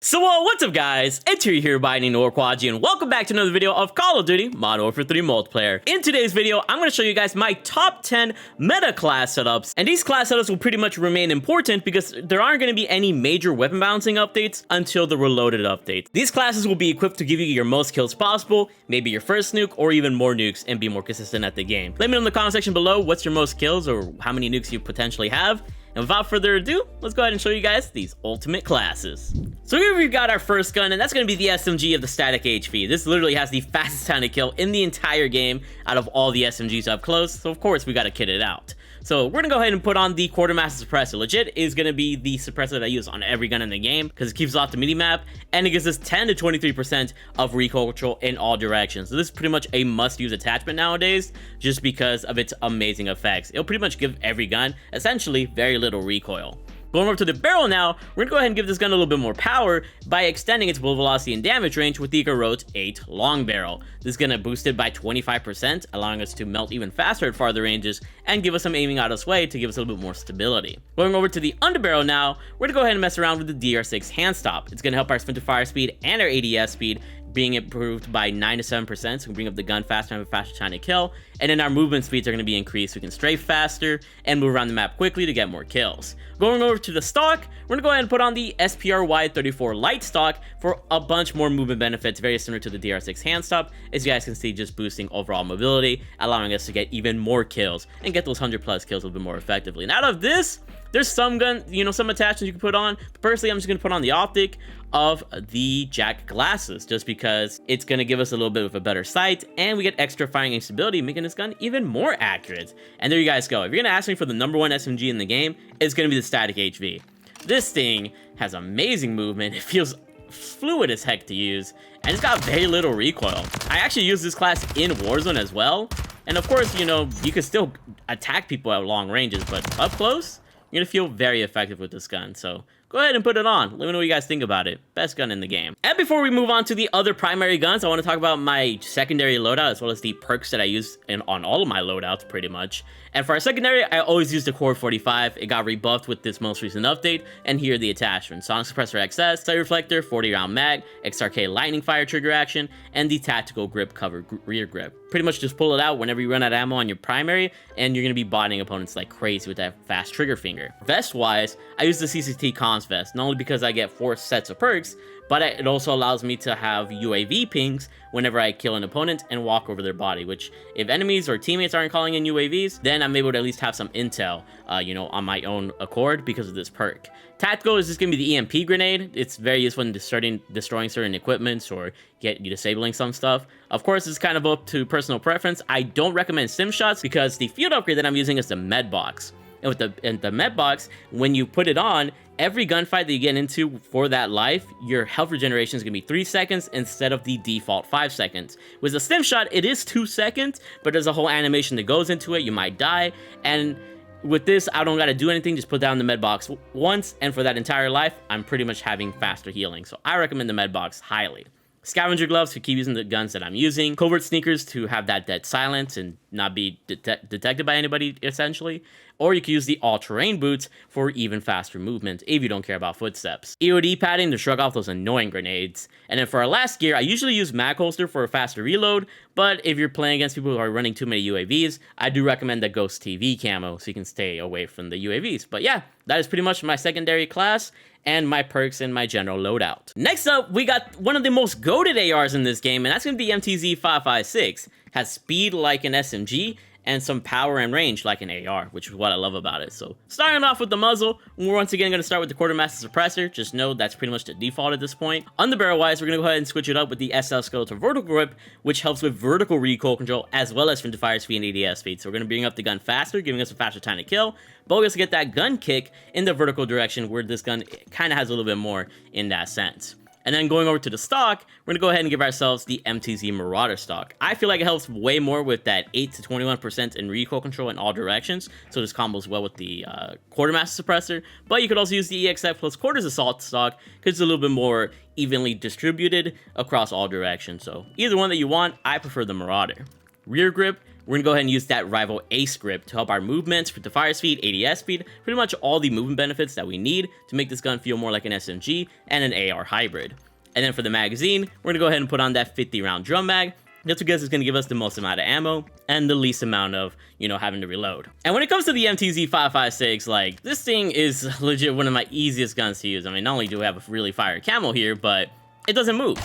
So what's up guys, it's here by Quadgy, and welcome back to another video of Call of Duty Modern Warfare 3 multiplayer. In today's video, I'm going to show you guys my top 10 meta class setups, and these class setups will pretty much remain important because there aren't going to be any major weapon balancing updates until the Reloaded update. These classes will be equipped to give you your most kills possible, maybe your first nuke, or even more nukes, and be more consistent at the game. Let me know in the comment section below what's your most kills or how many nukes you potentially have. And without further ado, let's go ahead and show you guys these ultimate classes. So here we've got our first gun, and that's going to be the SMG of the static HP. This literally has the fastest time to kill in the entire game out of all the SMGs up close, so of course we got to kit it out. So we're going to go ahead and put on the Quartermaster Suppressor. Legit is going to be the suppressor that I use on every gun in the game because it keeps off the mini-map, and it gives us 10 to 23% of recoil control in all directions. So this is pretty much a must-use attachment nowadays just because of its amazing effects. It'll pretty much give every gun essentially very little recoil. Going over to the barrel now, we're going to go ahead and give this gun a little bit more power by extending its bullet velocity and damage range with the Garrote 8 long barrel. This is going to boost it by 25%, allowing us to melt even faster at farther ranges and give us some aiming out of sway to give us a little bit more stability. Going over to the underbarrel now, we're going to go ahead and mess around with the DR6 hand stop. It's going to help our sprint to fire speed and our ADS speed being improved by 9 to 7%, so we can bring up the gun faster and have a faster time to kill, and then our movement speeds are going to be increased. We can strafe faster and move around the map quickly to get more kills. Going over to the stock, we're going to go ahead and put on the SPR-Y34 light stock for a bunch more movement benefits, very similar to the DR6 hand stop, as you guys can see, just boosting overall mobility, allowing us to get even more kills and get those 100 plus kills a little bit more effectively. And out of this, there's some some attachments you can put on, but personally I'm just going to put on the optic of the Jack glasses just because it's going to give us a little bit of a better sight, and we get extra firing and stability, making this gun even more accurate. And there you guys go. If you're going to ask me for the #1 SMG in the game, it's going to be the static HV. This thing has amazing movement, it feels fluid as heck to use, and it's got very little recoil. I actually use this class in Warzone as well, and of course, you can still attack people at long ranges, but up close, you're going to feel very effective with this gun. So go ahead and put it on. Let me know what you guys think about it. Best gun in the game. And before we move on to the other primary guns, I want to talk about my secondary loadout as well as the perks that I use on all of my loadouts pretty much. And for our secondary, I always use the Core 45. It got rebuffed with this most recent update, and here are the attachments: Sonic Suppressor XS, Sight Reflector, 40 round mag, XRK Lightning Fire trigger action, and the Tactical Grip Cover rear grip. Pretty much just pull it out whenever you run out of ammo on your primary, and you're going to be botting opponents like crazy with that fast trigger finger. Vest wise, I use the CCT Comms Vest, not only because I get 4 sets of perks, but it also allows me to have UAV pings whenever I kill an opponent and walk over their body, which if enemies or teammates aren't calling in UAVs, then I'm able to at least have some intel, on my own accord because of this perk. Tactical is just going to be the EMP grenade. It's very useful in destroying certain equipments or disabling some stuff. Of course, it's kind of up to personal preference. I don't recommend sim shots because the field upgrade that I'm using is the med box. And with the med box, when you put it on, every gunfight that you get into for that life, your health regeneration is going to be 3 seconds instead of the default 5 seconds. With a stim shot, it is 2 seconds, but there's a whole animation that goes into it. You might die, and with this, I don't got to do anything, just put down the med box once, and for that entire life, I'm pretty much having faster healing. So I recommend the med box highly. Scavenger gloves to keep using the guns that I'm using. Covert sneakers to have that dead silence and not be detected by anybody, essentially. Or you can use the all-terrain boots for even faster movement if you don't care about footsteps. EOD padding to shrug off those annoying grenades. And then for our last gear, I usually use mag holster for a faster reload, but if you're playing against people who are running too many UAVs, I do recommend the Ghost TV camo so you can stay away from the UAVs. But yeah, that is pretty much my secondary class and my perks and my general loadout. Next up, we got one of the most goated ARs in this game, and that's going to be MTZ-556. Has speed like an SMG, and some power and range like an AR, which is what I love about it. So starting off with the muzzle, we're once again going to start with the Quartermaster Suppressor. Just know that's pretty much the default at this point. On the barrel wise, we're going to go ahead and switch it up with the SL Skeletal Vertical Grip, which helps with vertical recoil control as well as sprint to fire speed and ADS speed. So we're going to bring up the gun faster, giving us a faster time to kill, but we also get that gun kick in the vertical direction where this gun kind of has a little bit more in that sense. And then going over to the stock, we're going to go ahead and give ourselves the MTZ Marauder stock. I feel like it helps way more with that 8 to 21% in recoil control in all directions, so this combos well with the Quartermaster Suppressor, but you could also use the EXF plus Quarters Assault stock because it's a little bit more evenly distributed across all directions. So either one that you want, I prefer the Marauder. Rear grip, we're gonna go ahead and use that rival ace grip to help our movement, sprint to fire speed, ADS speed, pretty much all the movement benefits that we need to make this gun feel more like an SMG and an AR hybrid. And then for the magazine, we're gonna go ahead and put on that 50 round drum mag. That's because it's going to give us the most amount of ammo and the least amount of, having to reload. And when it comes to the MTZ-556, like, this thing is legit one of my easiest guns to use. I mean, not only do we have a really fire camo here, but it doesn't move.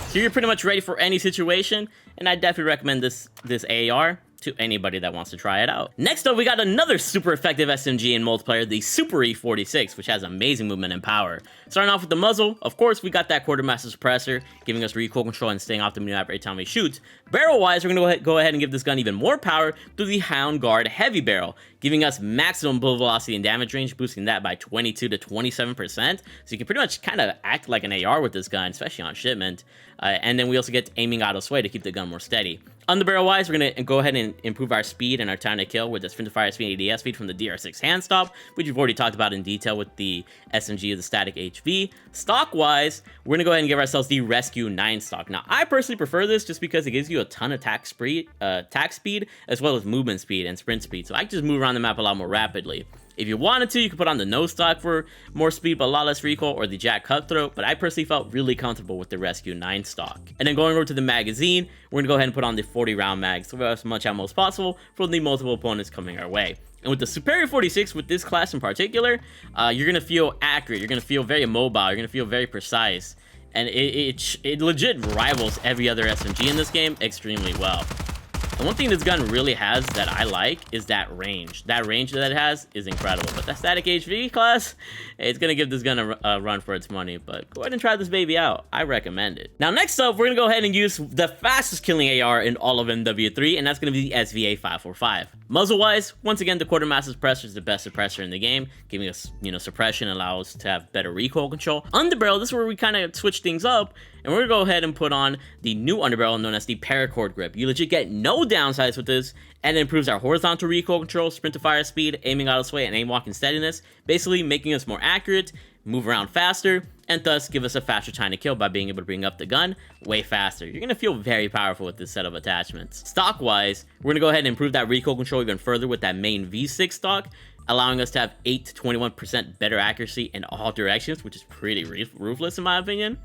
So you're pretty much ready for any situation, and I definitely recommend this AR to anybody that wants to try it out. Next up, we got another super effective SMG in multiplayer, the Super E46, which has amazing movement and power. Starting off with the muzzle, of course, we got that quartermaster suppressor, giving us recoil control and staying off the map every time we shoot. Barrel-wise, we're gonna go ahead and give this gun even more power through the Hound Guard Heavy Barrel, giving us maximum bullet velocity and damage range, boosting that by 22 to 27%. So you can pretty much kind of act like an AR with this gun, especially on shipment. And then we also get aiming out of sway to keep the gun more steady. Underbarrel wise, we're going to go ahead and improve our speed and our time to kill with the sprint to fire speed and ADS speed from the DR6 hand stop, which we've already talked about in detail with the SMG of the static HV. Stock wise, we're going to go ahead and give ourselves the Rescue 9 stock. Now, I personally prefer this just because it gives you a ton of attack speed as well as movement speed and sprint speed. So I can just move around the map a lot more rapidly. If you wanted to, you could put on the no stock for more speed but a lot less recoil, or the Jack Cutthroat, but I personally felt really comfortable with the Rescue 9 stock. And then going over to the magazine, we're going to go ahead and put on the 40 round mag, so we have as much ammo as possible for the multiple opponents coming our way. And with the Superior 46, with this class in particular, you're going to feel accurate, you're going to feel very mobile, you're going to feel very precise, and it legit rivals every other SMG in this game extremely well. And one thing this gun really has that I like is that range. That range that it has is incredible. But that static HV class, it's going to give this gun a run for its money. But go ahead and try this baby out. I recommend it. Now, next up, we're going to go ahead and use the fastest killing AR in all of MW3, and that's going to be the SVA-545. Muzzle-wise, once again, the Quartermaster Suppressor is the best suppressor in the game, giving us, suppression, allows us to have better recoil control. Underbarrel, this is where we kind of switch things up, and we're going to go ahead and put on the new underbarrel known as the Paracord Grip. You legit get no downsides with this, and it improves our horizontal recoil control, sprint to fire speed, aiming out of sway, and aim walking steadiness, basically making us more accurate, move around faster, and thus give us a faster time to kill by being able to bring up the gun way faster. You're going to feel very powerful with this set of attachments. Stock-wise, we're going to go ahead and improve that recoil control even further with that main V6 stock, allowing us to have 8 to 21% better accuracy in all directions, which is pretty ruthless in my opinion.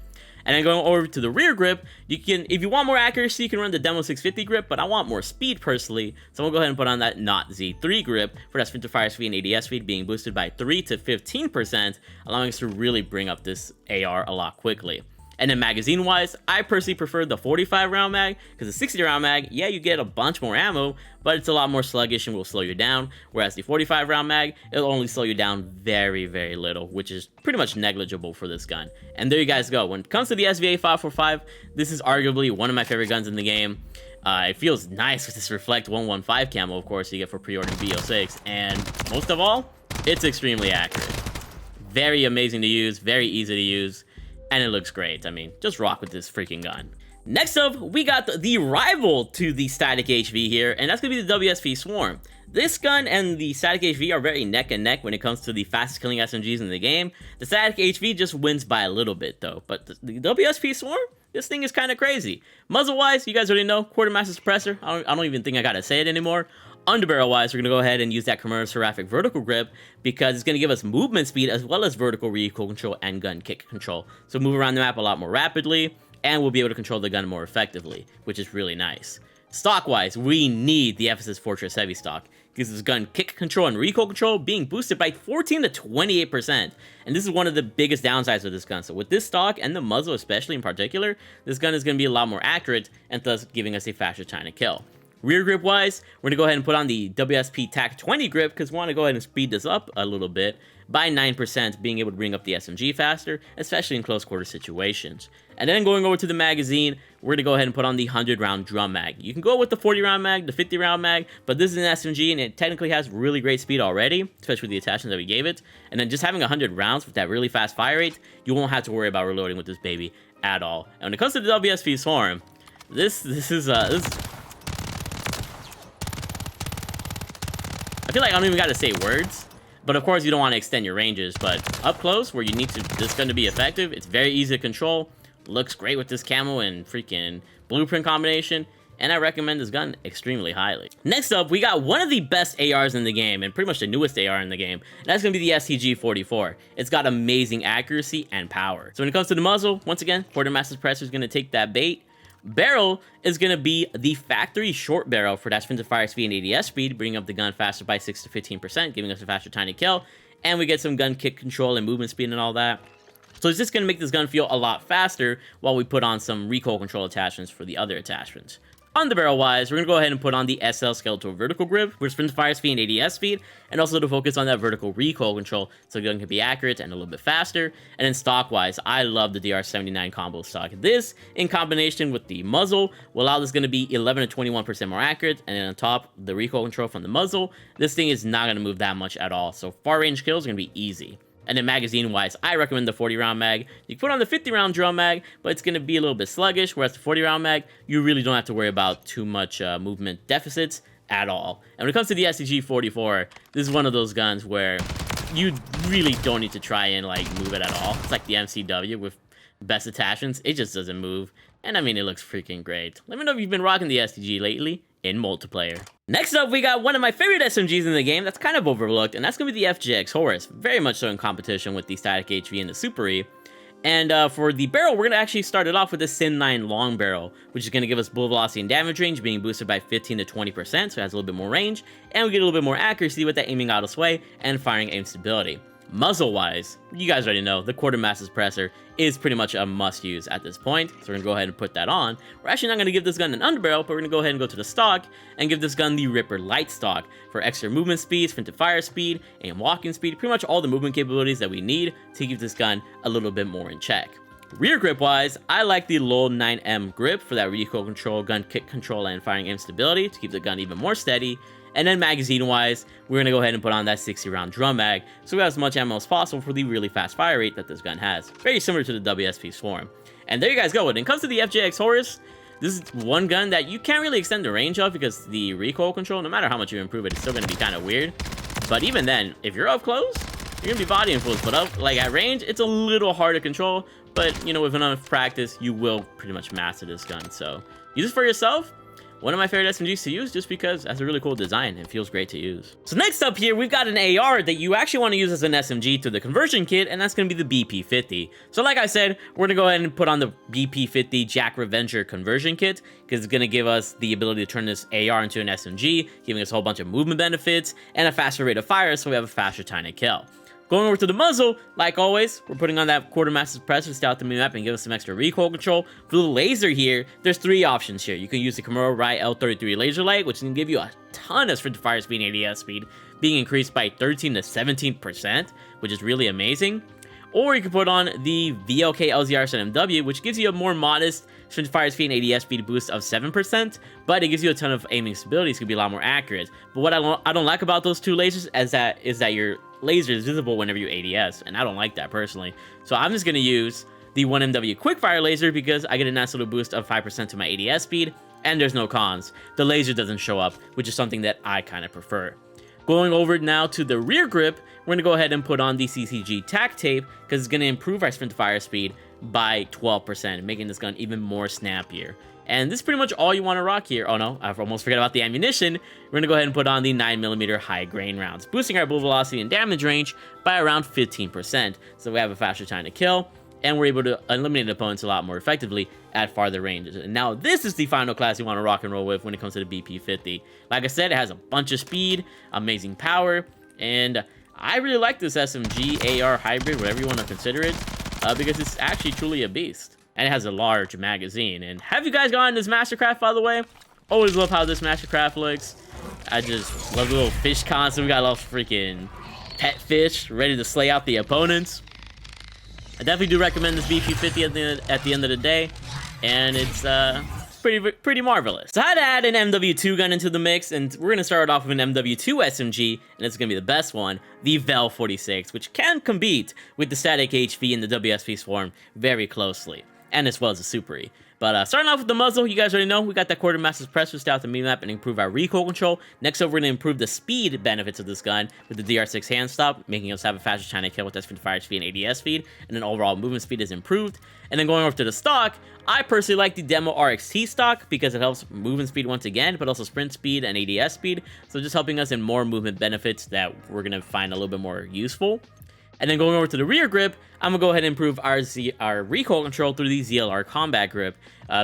And then going over to the rear grip, you can, if you want more accuracy, you can run the Demo 650 grip, but I want more speed personally, so I'm gonna go ahead and put on that Not Z3 grip for that sprint to fire speed and ADS speed being boosted by 3 to 15%, allowing us to really bring up this AR a lot quickly. And then magazine wise, I personally prefer the 45 round mag, because the 60 round mag, yeah, you get a bunch more ammo, but it's a lot more sluggish and will slow you down, whereas the 45 round mag, it'll only slow you down very, very little, which is pretty much negligible for this gun. And there you guys go. When it comes to the SVA-545, this is arguably one of my favorite guns in the game. It feels nice with this Reflect 115 camo, of course, you get for pre-order BO6, and most of all, it's extremely accurate. Very amazing to use, very easy to use, and it looks great. I mean, just rock with this freaking gun. Next up, we got the rival to the Static HV here, and that's going to be the WSP Swarm. This gun and the Static HV are very neck and neck when it comes to the fastest killing SMGs in the game. The Static HV just wins by a little bit though, but the WSP Swarm, this thing is kind of crazy. Muzzle-wise, you guys already know, Quartermaster Suppressor. I don't even think I gotta say it anymore. Underbarrel-wise, we're going to go ahead and use that Commercial Seraphic vertical grip because it's going to give us movement speed as well as vertical recoil control and gun kick control. So move around the map a lot more rapidly, and we'll be able to control the gun more effectively, which is really nice. Stock-wise, we need the Ephesus Fortress Heavy stock. Gives this gun kick control and recoil control being boosted by 14 to 28%. And this is one of the biggest downsides of this gun. So with this stock and the muzzle especially in particular, this gun is going to be a lot more accurate and thus giving us a faster time to kill. Rear grip wise, we're going to go ahead and put on the WSP TAC 20 grip because we want to go ahead and speed this up a little bit by 9%, being able to bring up the SMG faster, especially in close quarter situations. And then going over to the magazine, we're going to go ahead and put on the 100 round drum mag. You can go with the 40 round mag, the 50 round mag, but this is an SMG and it technically has really great speed already, especially with the attachment that we gave it. And then just having 100 rounds with that really fast fire rate, you won't have to worry about reloading with this baby at all. And when it comes to the WSP Swarm, this I feel like I don't even got to say words, but of course you don't want to extend your ranges, but up close where you need this gun to be effective, it's very easy to control, looks great with this camo and freaking blueprint combination, and I recommend this gun extremely highly. Next up, we got one of the best ARs in the game, and pretty much the newest AR in the game, and that's going to be the STG-44. It's got amazing accuracy and power. So when it comes to the muzzle, once again, Quartermaster Suppressor is going to take that bait. Barrel is going to be the factory short barrel for that sprint to fire speed and ADS speed, bringing up the gun faster by 6 to 15%, giving us a faster time to kill, and we get some gun kick control and movement speed and all that. So it's just going to make this gun feel a lot faster while we put on some recoil control attachments for the other attachments. On the barrel wise, we're going to go ahead and put on the SL Skeletal Vertical Grip for sprint to fire speed and ADS speed, and also to focus on that vertical recoil control so the gun can be accurate and a little bit faster. And then stock wise, I love the DR79 combo stock. This, in combination with the muzzle, will allow this gun to be 11 to 21% more accurate, and then on top, the recoil control from the muzzle, this thing is not going to move that much at all, so far range kills are going to be easy. And then magazine-wise, I recommend the 40-round mag. You can put on the 50-round drum mag, but it's going to be a little bit sluggish, whereas the 40-round mag, you really don't have to worry about too much movement deficits at all. And when it comes to the STG-44, this is one of those guns where you really don't need to try and, like, move it at all. It's like the MCW with best attachments. It just doesn't move. And, I mean, it looks freaking great. Let me know if you've been rocking the STG lately in multiplayer. Next up, we got one of my favorite SMGs in the game that's kind of overlooked, and that's going to be the FGX Horus. Very much so in competition with the Static HV and the Super E. And for the barrel, we're going to actually start it off with the Sin 9 long barrel, which is going to give us bullet velocity and damage range being boosted by 15 to 20%, so it has a little bit more range, and we get a little bit more accuracy with that aiming out of sway and firing aim stability. Muzzle-wise, you guys already know, the Quartermaster Suppressor is pretty much a must-use at this point, so we're going to go ahead and put that on. We're actually not going to give this gun an underbarrel, but we're going to go ahead and go to the stock and give this gun the Ripper Light Stock for extra movement speed, sprint to fire speed, and walking speed, pretty much all the movement capabilities that we need to keep this gun a little bit more in check. Rear grip wise, I like the LOL 9M grip for that recoil control, gun kick control, and firing aim stability to keep the gun even more steady. And then magazine-wise, we're going to go ahead and put on that 60-round drum mag, so we have as much ammo as possible for the really fast fire rate that this gun has. Very similar to the WSP Swarm. And there you guys go. When it comes to the FGX Horus, this is one gun that you can't really extend the range of because the recoil control, no matter how much you improve it, it's still going to be kind of weird. But even then, if you're up close, you're going to be bodying fools. But up, like at range, it's a little hard to control. But, you know, with enough practice, you will pretty much master this gun. So use it for yourself. One of my favorite SMGs to use just because it has a really cool design and feels great to use. So next up here, we've got an AR that you actually want to use as an SMG through the conversion kit, and that's going to be the BP50. So like I said, we're going to go ahead and put on the BP50 Jack Revenger conversion kit because it's going to give us the ability to turn this AR into an SMG, giving us a whole bunch of movement benefits and a faster rate of fire so we have a faster time to kill. Going over to the muzzle, like always, we're putting on that Quartermaster Suppressor to stay out the map and give us some extra recoil control. For the laser here, there's three options here. You can use the Kimura Rai L33 laser light, which can give you a ton of sprint to fire speed and ADS speed, being increased by 13 to 17%, which is really amazing. Or you can put on the VLK LZR MW, which gives you a more modest sprint to fire speed and ADS speed boost of 7%, but it gives you a ton of aiming stability, so it can be a lot more accurate. But what I don't like about those two lasers is that your laser is visible whenever you ADS, and I don't like that personally. So I'm just going to use the 1MW quickfire laser because I get a nice little boost of 5% to my ADS speed, and there's no cons. The laser doesn't show up, which is something that I kind of prefer. Going over now to the rear grip, we're going to go ahead and put on the CCG tack tape because it's going to improve our sprint to fire speed by 12%, making this gun even more snappier. And this is pretty much all you want to rock here. Oh no, I almost forgot about the ammunition. We're going to go ahead and put on the 9mm high grain rounds, boosting our bullet velocity and damage range by around 15%. So we have a faster time to kill, and we're able to eliminate opponents a lot more effectively at farther ranges. And now this is the final class you want to rock and roll with when it comes to the BP50. Like I said, it has a bunch of speed, amazing power, and I really like this SMG, AR hybrid, whatever you want to consider it, because it's actually truly a beast. And it has a large magazine. And have you guys gotten this Mastercraft, by the way? Always love how this Mastercraft looks. I just love the little fish concept. We got a little freaking pet fish ready to slay out the opponents. I definitely do recommend this BP50 at the end of the day. And it's pretty marvelous. So I had to add an MW2 gun into the mix, and we're going to start off with an MW2 SMG, and it's going to be the best one, the Vel 46, which can compete with the Static HV and the WSP Swarm very closely, and as well as the Super E. But starting off with the muzzle, you guys already know we got that quartermaster suppressor style to map and improve our recoil control. Next up, we're going to improve the speed benefits of this gun with the DR6 hand stop, making us have a faster China kill with S50 fire speed and ADS speed, and then overall movement speed is improved. And then going over to the stock, I personally like the Demo RXT stock because it helps movement speed once again, but also sprint speed and ADS speed, so just helping us in more movement benefits that we're going to find a little bit more useful. And then going over to the rear grip, I'm going to go ahead and improve our recoil control through the ZLR combat grip,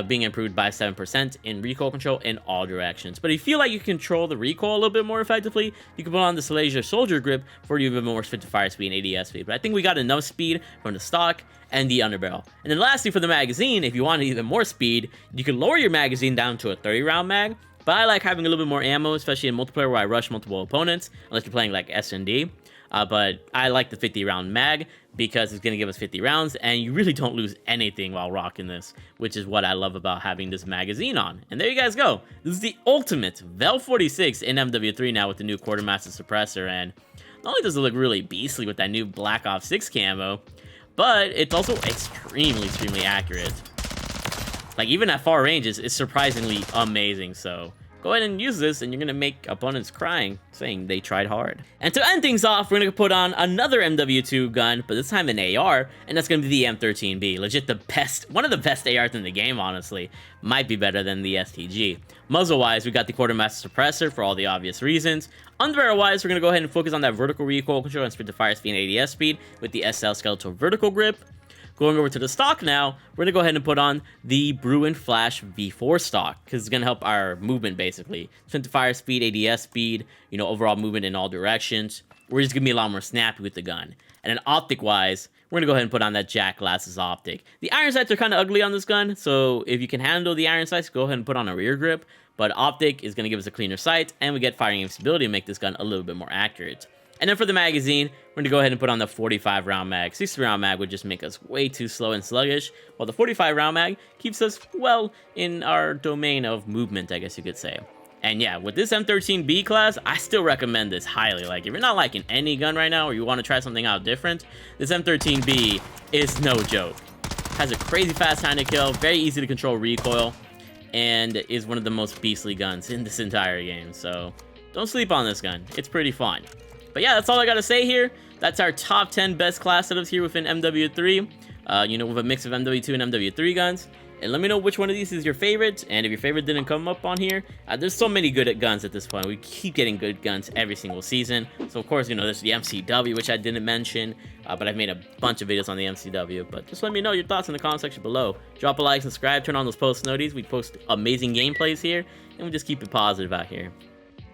being improved by 7% in recoil control in all directions. But if you feel like you control the recoil a little bit more effectively, you can put on the Silesia soldier grip for even more spit to fire speed and ADS speed. But I think we got enough speed from the stock and the underbarrel. And then lastly, for the magazine, if you want even more speed, you can lower your magazine down to a 30-round mag. But I like having a little bit more ammo, especially in multiplayer where I rush multiple opponents, unless you're playing like S&D. But I like the 50-round mag because it's going to give us 50 rounds, and you really don't lose anything while rocking this, which is what I love about having this magazine on. And there you guys go. This is the ultimate Vel 46 in MW3 now with the new quartermaster suppressor, and not only does it look really beastly with that new Black Ops 6 camo, but it's also extremely accurate. Like, even at far ranges, it's surprisingly amazing, so go ahead and use this, and you're going to make opponents crying, saying they tried hard. And to end things off, we're going to put on another MW2 gun, but this time an AR, and that's going to be the M13B. Legit the best, one of the best ARs in the game, honestly. Might be better than the STG. Muzzle-wise, we got the quartermaster suppressor for all the obvious reasons. Underbarrel-wise, we're going to go ahead and focus on that vertical recoil control and sprint to fire speed and ADS speed with the SL skeletal vertical grip. Going over to the stock now, we're going to go ahead and put on the Bruin Flash V4 stock, because it's going to help our movement, basically. Sprint to fire speed, ADS speed, you know, overall movement in all directions. We're just going to be a lot more snappy with the gun. And then optic-wise, we're going to go ahead and put on that Jack Glasses optic. The iron sights are kind of ugly on this gun, so if you can handle the iron sights, go ahead and put on a rear grip. But optic is going to give us a cleaner sight, and we get firing aim stability to make this gun a little bit more accurate. And then for the magazine, we're going to go ahead and put on the 45-round mag. 60-round mag would just make us way too slow and sluggish, while the 45-round mag keeps us well in our domain of movement, I guess you could say. And yeah, with this M13B class, I still recommend this highly. Like, if you're not liking any gun right now, or you want to try something out different, this M13B is no joke. Has a crazy fast time to kill, very easy to control recoil, and is one of the most beastly guns in this entire game. So don't sleep on this gun. It's pretty fun. But yeah, that's all I gotta say here. That's our top 10 best class setups here within MW3. You know, with a mix of MW2 and MW3 guns. And let me know which one of these is your favorite. And if your favorite didn't come up on here, there's so many good guns at this point. We keep getting good guns every single season. So of course, you know, there's the MCW, which I didn't mention. But I've made a bunch of videos on the MCW. But just let me know your thoughts in the comment section below. Drop a like, subscribe, turn on those post notifications. We post amazing gameplays here. And we just keep it positive out here.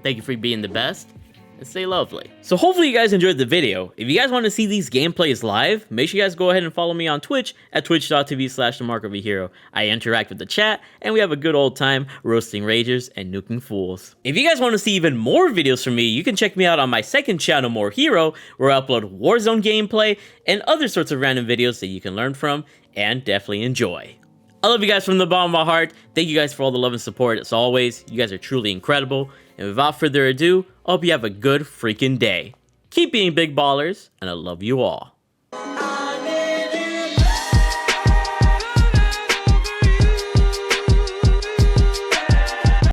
Thank you for being the best. And stay lovely. So hopefully you guys enjoyed the video. If you guys want to see these gameplays live, make sure you guys go ahead and follow me on Twitch at twitch.tv/themarkofahero. I interact with the chat, and we have a good old time roasting ragers and nuking fools. If you guys want to see even more videos from me, you can check me out on my second channel, More Hero, where I upload Warzone gameplay and other sorts of random videos that you can learn from and definitely enjoy. I love you guys from the bottom of my heart. Thank you guys for all the love and support as always. You guys are truly incredible. And without further ado, I hope you have a good freaking day. Keep being big ballers, and I love you all.